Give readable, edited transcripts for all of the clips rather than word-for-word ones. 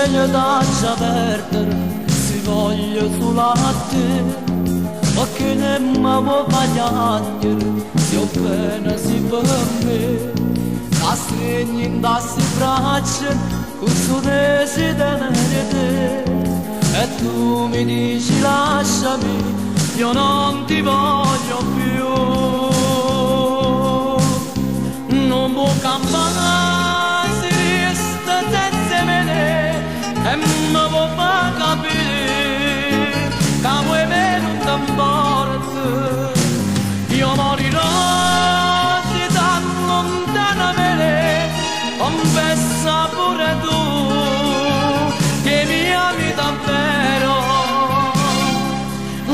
cielo d'accia perdere, si voglio solo a te, perché ne m'avo pagliagliere, si ho bene si per me, la stregni in tassi braccia, con suo desiderio te, e tu mi dici lasciami, io non ti voglio più, non può campare, si resta senza me, e mi può far capire, che vuoi venuto in porta, io morirò, si da lontana me, confessa pure tu, che mi ami davvero.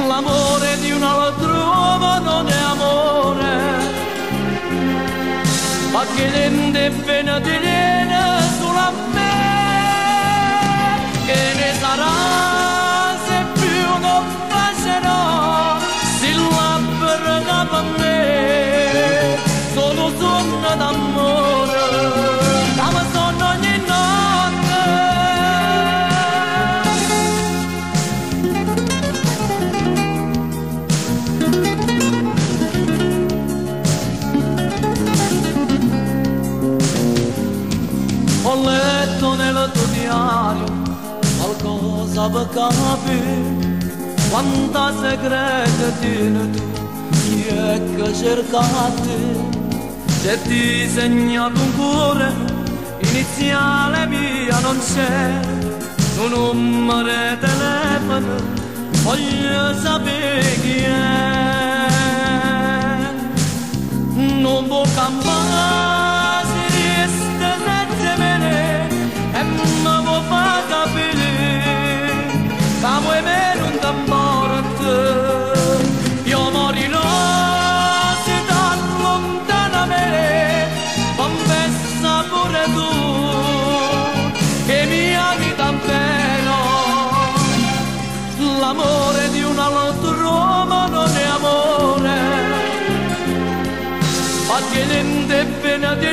L'amore di un altro uomo non è amore, ma che rende pena di viene solo a me, che ne sarà se più non bacerò, si labbra per me, sono sonno d'amore, come sono ogni notte. Ho letto nel tuo diario qualcosa per capire quanta segreta tieni tu, chi è che cerca te, c'è disegnato un cuore, iniziale mia non c'è, un numero di telefono, voglio sapere chi è, non può campare, si resta senza me, e mi può far capire, che vuoi venuto in morte, io morirò, si da lontana me, confessa pure tu, che mi ami davvero, l'amore di un altro uomo non è amore, ma che rende pena di